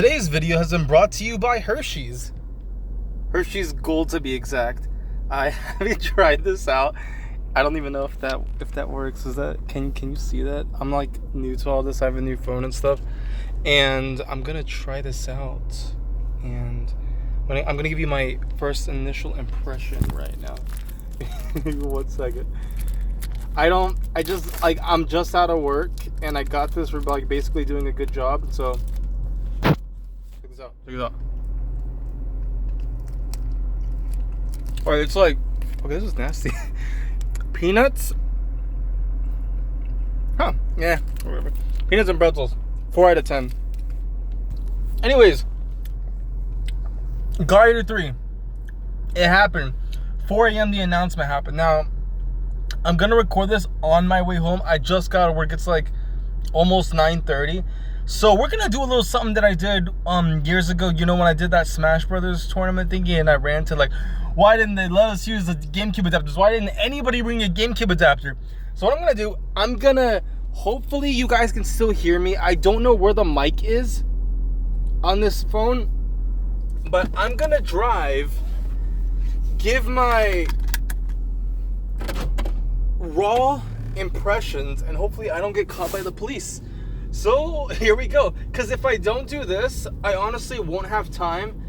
Today's video has been brought to you by Hershey's. Hershey's Gold to be exact. I haven't tried this out. I don't even know if that works. Is that can you see that? I'm like new to all this. I have a new phone and stuff. And I'm gonna try this out. And I'm gonna give you my first initial impression right now. 1 second. I'm just out of work and I got this for like basically doing a good job, so check it out. Alright, it's like, okay, this is nasty. Peanuts? Huh, yeah, whatever. Peanuts and pretzels. 4 out of 10. Anyways, Guardian 3. It happened. 4 a.m. the announcement happened. Now, I'm going to record this on my way home. I just got to work. It's like almost 9:30. So we're going to do a little something that I did years ago. You know, when I did that Smash Brothers tournament thingy and I ran to like, why didn't they let us use the GameCube adapters? Why didn't anybody bring a GameCube adapter? So what I'm going to do, I'm going to, hopefully you guys can still hear me. I don't know where the mic is on this phone, but I'm going to drive, give my raw impressions, and hopefully I don't get caught by the police. So here we go, because if I don't do this, I honestly won't have time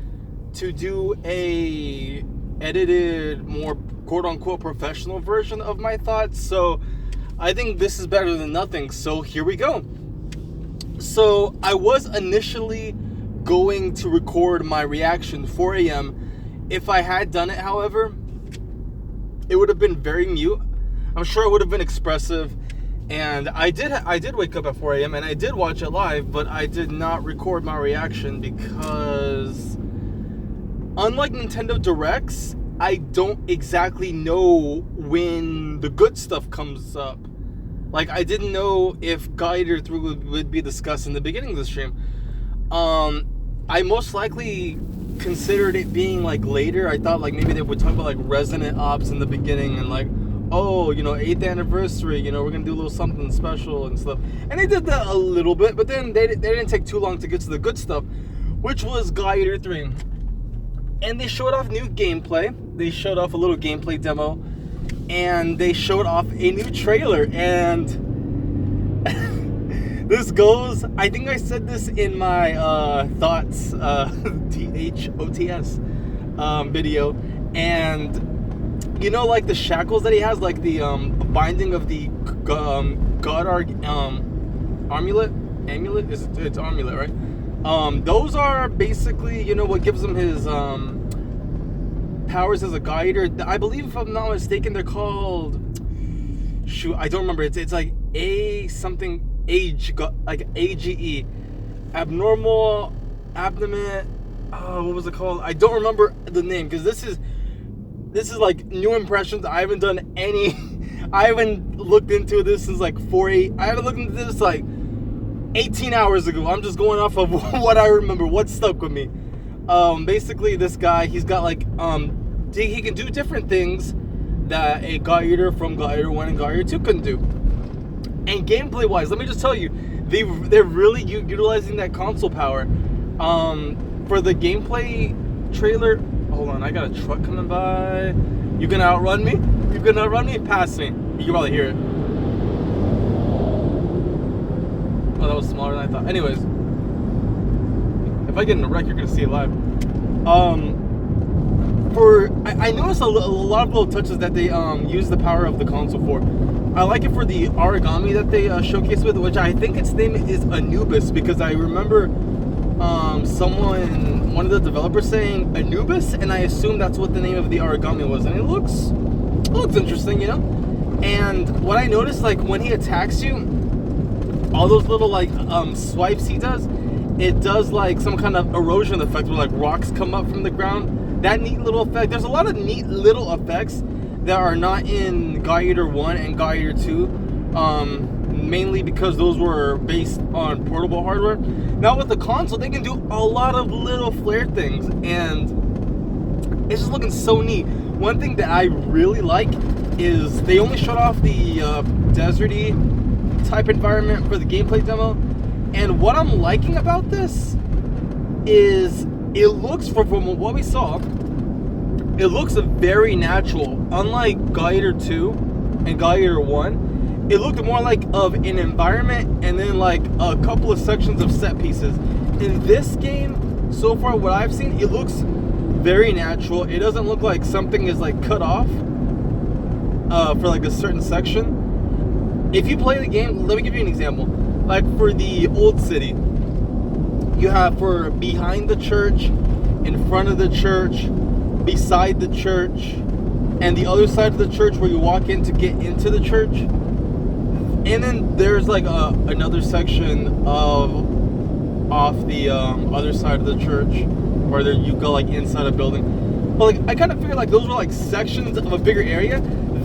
to do a edited, more quote-unquote professional version of my thoughts. So I think this is better than nothing. So here we go. So I was initially going to record my reaction 4 a.m. If I had done it, however, it would have been very mute. I'm sure it would have been expressive. And I did wake up at 4 a.m. and I did watch it live, but I did not record my reaction because, unlike Nintendo Directs, I don't exactly know when the good stuff comes up. Like, I didn't know if Guider 3 would be discussed in the beginning of the stream. I most likely considered it being like later. I thought like maybe they would talk about like Resident Ops in the beginning and like, oh, you know, 8th anniversary, you know, we're gonna do a little something special and stuff. And they did that a little bit, but then they didn't take too long to get to the good stuff, which was Guider 3. And they showed off new gameplay. They showed off a little gameplay demo, and they showed off a new trailer. And this goes, I think I said this in my thoughts, THOTS video, and you know, like the shackles that he has, like the binding of the God amulet. It's amulet, right? Those are basically, you know, what gives him his powers as a guider. I believe, if I'm not mistaken, they're called. Shoot, I don't remember. It's like like AGE, abnormal abdomen. What was it called? I don't remember the name because this is like new impressions. I haven't done any. I haven't looked into this since like 8. I haven't looked into this like 18 hours ago. I'm just going off of what I remember, what stuck with me. Basically, this guy, he's got like he can do different things that a Guider from Guider 1 and Guider 2 couldn't do. And gameplay wise, let me just tell you, they're really utilizing that console power. For the gameplay trailer. Hold on, I got a truck coming by. You gonna outrun me? You gonna outrun me? Pass me. You can probably hear it. Oh, that was smaller than I thought. Anyways, if I get in a wreck, you're gonna see it live. I noticed a lot of little touches that they use the power of the console for. I like it for the origami that they showcase with, which I think its name is Anubis, because I remember one of the developers saying Anubis, and I assume that's what the name of the origami was, and it looks interesting, you know. And what I noticed, like when he attacks you, all those little like swipes he does, it does like some kind of erosion effect where like rocks come up from the ground. That neat little effect. There's a lot of neat little effects that are not in Guider 1 and Guider 2. Mainly because those were based on portable hardware. Now with the console, they can do a lot of little flare things, and it's just looking so neat. One thing that I really like is they only showed off the deserty type environment for the gameplay demo, and what I'm liking about this is, it looks, from what we saw, it looks very natural. Unlike Gladiator 2 and Gladiator 1, it looked more like of an environment and then like a couple of sections of set pieces. In this game, so far what I've seen, it looks very natural. It doesn't look like something is like cut off for like a certain section. If you play the game, let me give you an example. Like for the old city, you have for behind the church, in front of the church, beside the church, and the other side of the church where you walk in to get into the church. And then there's like another section of off the other side of the church where you go like inside a building. But like I kind of figured like those were like sections of a bigger area.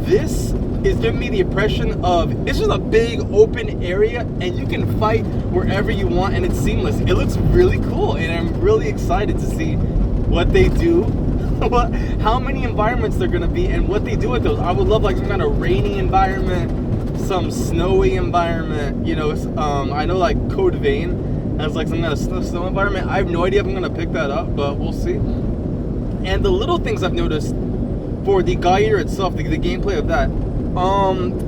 This is giving me the impression of it's just a big open area and you can fight wherever you want and it's seamless. It looks really cool and I'm really excited to see what they do, how many environments they're gonna be and what they do with those. I would love like some kind of rainy environment, some snowy environment. You know, I know like Code Vein has like some kind of snow environment. I have no idea if I'm gonna pick that up, but we'll see. And the little things I've noticed for the Gladiator itself, the gameplay of that,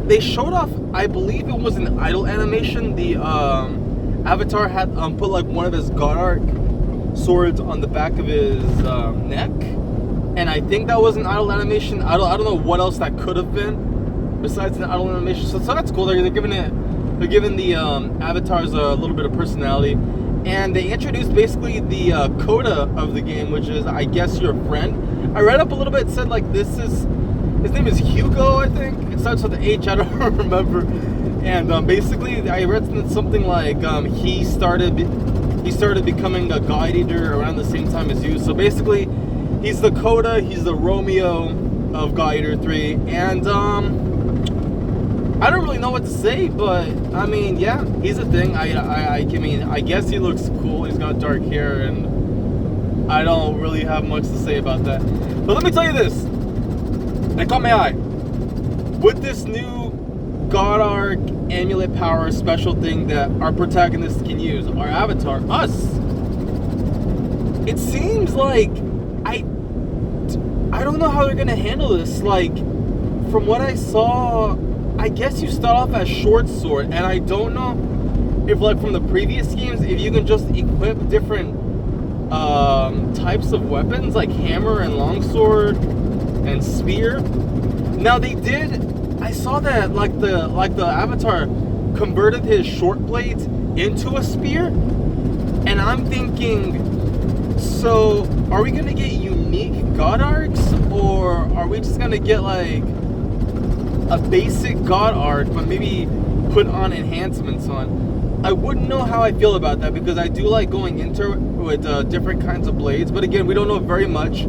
they showed off, I believe it was an idle animation. The Avatar had put like one of his God Arc swords on the back of his neck, and I think that was an idle animation. I don't know what else that could have been besides an idle animation. So that's cool. They're giving the avatars a little bit of personality, and they introduced basically the coda of the game, which is I guess your friend. I read up a little bit. It said like his name is Hugo, I think. It starts with an H. I don't remember. And basically, I read something like he started becoming a gladiator around the same time as you. So basically, he's the coda, he's the Romeo of Gladiator 3, and I don't really know what to say, but I mean, yeah, he's a thing. I mean, I guess he looks cool. He's got dark hair, and I don't really have much to say about that. But let me tell you this. It caught my eye. With this new God Arc amulet power special thing that our protagonist can use, our avatar, us, it seems like I don't know how they're gonna handle this. Like, from what I saw, I guess you start off as short sword, and I don't know if like from the previous games, if you can just equip different types of weapons like hammer and longsword and spear. Now they did, I saw that like the avatar converted his short blades into a spear, and I'm thinking, so are we gonna get unique God Arcs, or are we just gonna get like a basic God Arc but maybe put on enhancements on? I wouldn't know how I feel about that, because I do like going into it with different kinds of blades, but again, we don't know very much.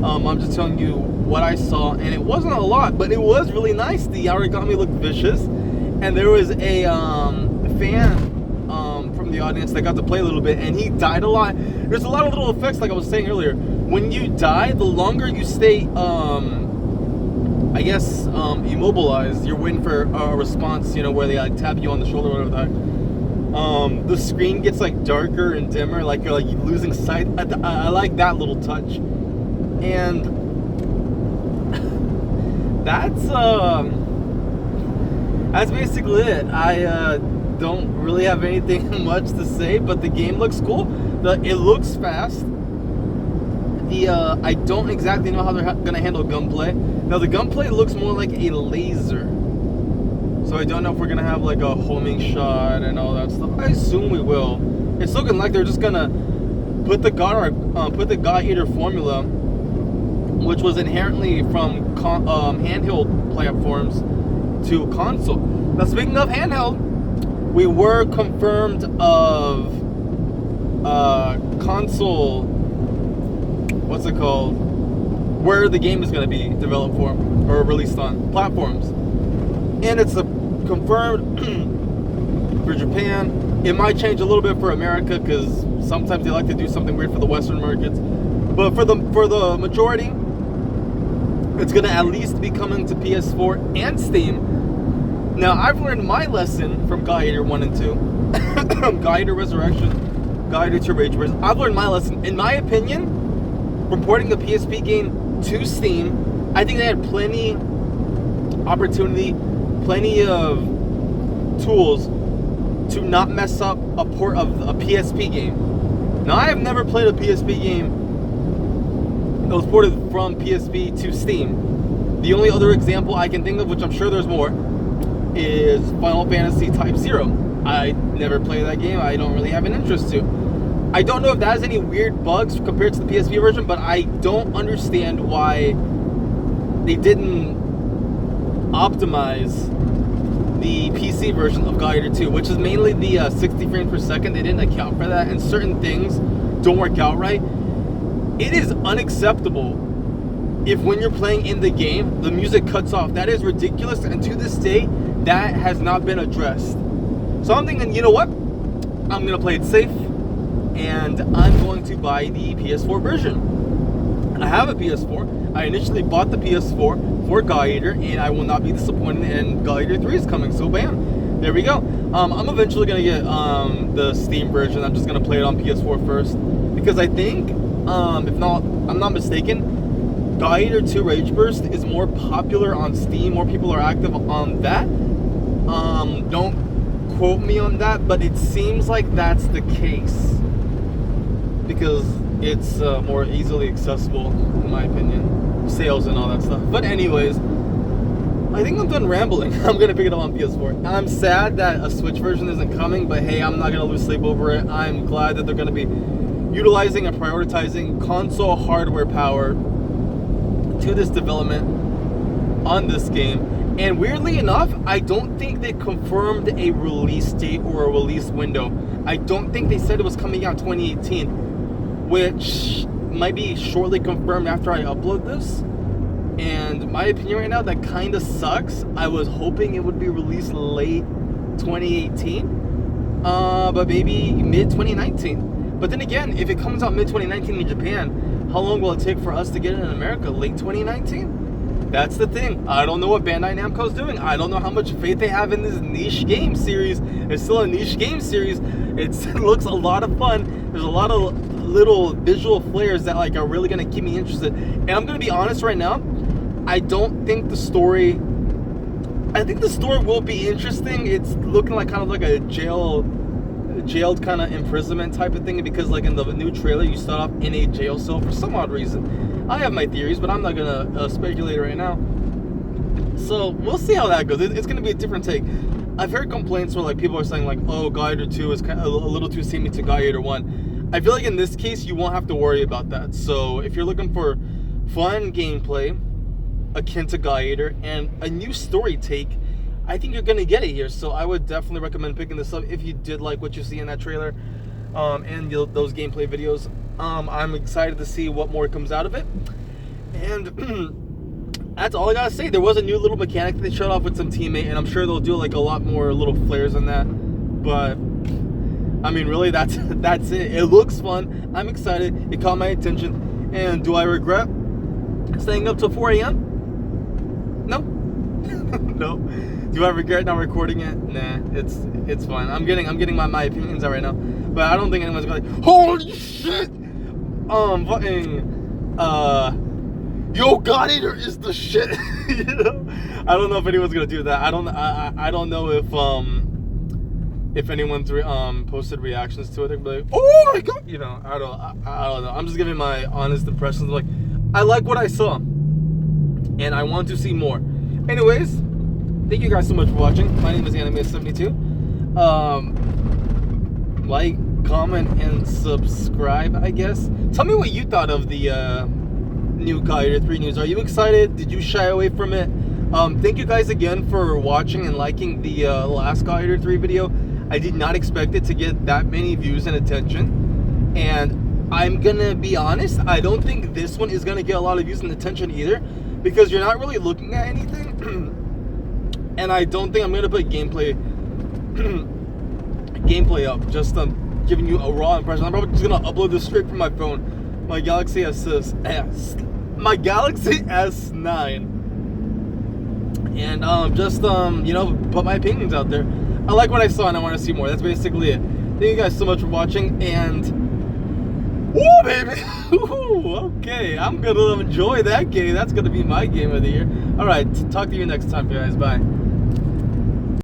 I'm just telling you what I saw, and it wasn't a lot, but it was really nice. The origami looked vicious, and there was a fan from the audience that got to play a little bit, and he died a lot. There's a lot of little effects, like I was saying earlier. When you die, the longer you stay, I guess, immobilized, you're waiting for a response, you know, where they like tap you on the shoulder or whatever that. The screen gets like darker and dimmer, like you're like losing sight. I like that little touch, and that's basically it. I don't really have anything much to say, but the game looks cool. It looks fast. I don't exactly know how they're gonna handle gunplay. Now the gunplay looks more like a laser. So I don't know if we're gonna have like a homing shot and all that stuff. I assume we will. It's looking like they're just gonna put the God Eater formula, which was inherently from handheld platforms, to console. Now speaking of handheld, we were confirmed of console. What's it called? Where the game is gonna be developed for or released on platforms. And it's confirmed for Japan. It might change a little bit for America, because sometimes they like to do something weird for the Western markets. But for the majority, it's gonna at least be coming to PS4 and Steam. Now I've learned my lesson from Gladiator 1 and 2, Gladiator Resurrection, Guide to Rage Burst. I've learned my lesson. In my opinion, reporting the PSP game to Steam, I think they had plenty opportunity, plenty of tools to not mess up a port of a PSP game. Now, I have never played a PSP game that was ported from PSP to Steam. The only other example I can think of, which I'm sure there's more, is Final Fantasy Type 0. I never played that game. I don't really have an interest to. I don't know if that has any weird bugs compared to the PSP version, but I don't understand why they didn't optimize the PC version of Guide 2, which is mainly the 60 frames per second. They didn't account for that, and certain things don't work out right. It is unacceptable if when you're playing in the game, the music cuts off. That is ridiculous, and to this day, that has not been addressed. So I'm thinking, you know what? I'm going to play it safe, and I'm going to buy the PS4 version. I have a PS4. I initially bought the PS4 for Guide, and I will not be disappointed, and Guide 3 is coming, so bam. There we go. I'm eventually going to get the Steam version. I'm just going to play it on PS4 first, because I think, if not, I'm not mistaken, Guide 2 Rage Burst is more popular on Steam. More people are active on that. Don't quote me on that, but it seems like that's the case because it's more easily accessible, in my opinion. Sales and all that stuff. But anyways, I think I'm done rambling. I'm gonna pick it up on PS4. I'm sad that a Switch version isn't coming, but hey, I'm not gonna lose sleep over it. I'm glad that they're gonna be utilizing and prioritizing console hardware power to this development on this game. And weirdly enough, I don't think they confirmed a release date or a release window. I don't think they said it was coming out 2018, which might be shortly confirmed after I upload this. And my opinion right now, that kind of sucks. I was hoping it would be released late 2018, but maybe mid 2019. But then again, if it comes out mid 2019 in Japan, how long will it take for us to get it in America? Late 2019? That's the thing. I don't know what Bandai Namco's doing. I don't know how much faith they have in this niche game series. It's still a niche game series. It looks a lot of fun. There's a lot of little visual flares that like are really gonna keep me interested. And I'm gonna be honest right now, I don't think the story. I think the story will be interesting. It's looking like kind of like a jailed kind of imprisonment type of thing, because like in the new trailer, you start off in a jail cell for some odd reason. I have my theories, but I'm not gonna speculate right now. So we'll see how that goes. It's gonna be a different take. I've heard complaints where like people are saying like, oh, Guide 2 is kind of a little too samey to Guide 1. I feel like in this case you won't have to worry about that. So if you're looking for fun gameplay akin to Guide and a new story take, I think you're gonna get it here. So I would definitely recommend picking this up if you did like what you see in that trailer and those gameplay videos. I'm excited to see what more comes out of it. And that's all I gotta say. There was a new little mechanic that they showed off with some teammate, and I'm sure they'll do like a lot more little flares on that. But I mean, really, that's it. It looks fun. I'm excited. It caught my attention. And do I regret staying up till 4 a.m.? No. No. Do I regret not recording it? Nah, it's fine. I'm getting my opinions out right now. But I don't think anyone's gonna like, holy shit! Yo, God Eater is the shit. You know? I don't know if anyone's gonna do that. I don't know if anyone's posted reactions to it. They're like, oh my God, you know, I don't know. I'm just giving my honest impressions. Like, I like what I saw, and I want to see more. Anyways, thank you guys so much for watching. My name is Anime72. Like, comment, and subscribe, I guess. Tell me what you thought of the new Guide 3 news. Are you excited? Did you shy away from it? Thank you guys again for watching and liking the last Guide 3 video. I did not expect it to get that many views and attention. And I'm gonna be honest, I don't think this one is gonna get a lot of views and attention either, because you're not really looking at anything. And I don't think I'm gonna put gameplay up, just giving you a raw impression. I'm probably just gonna upload this straight from my phone, my Galaxy S9, and just you know, put my opinions out there. I like what I saw and I want to see more. That's basically it. Thank you guys so much for watching, and woo, baby. Okay, I'm gonna enjoy that game. That's gonna be my game of the year. All right, talk to you next time, guys. Bye.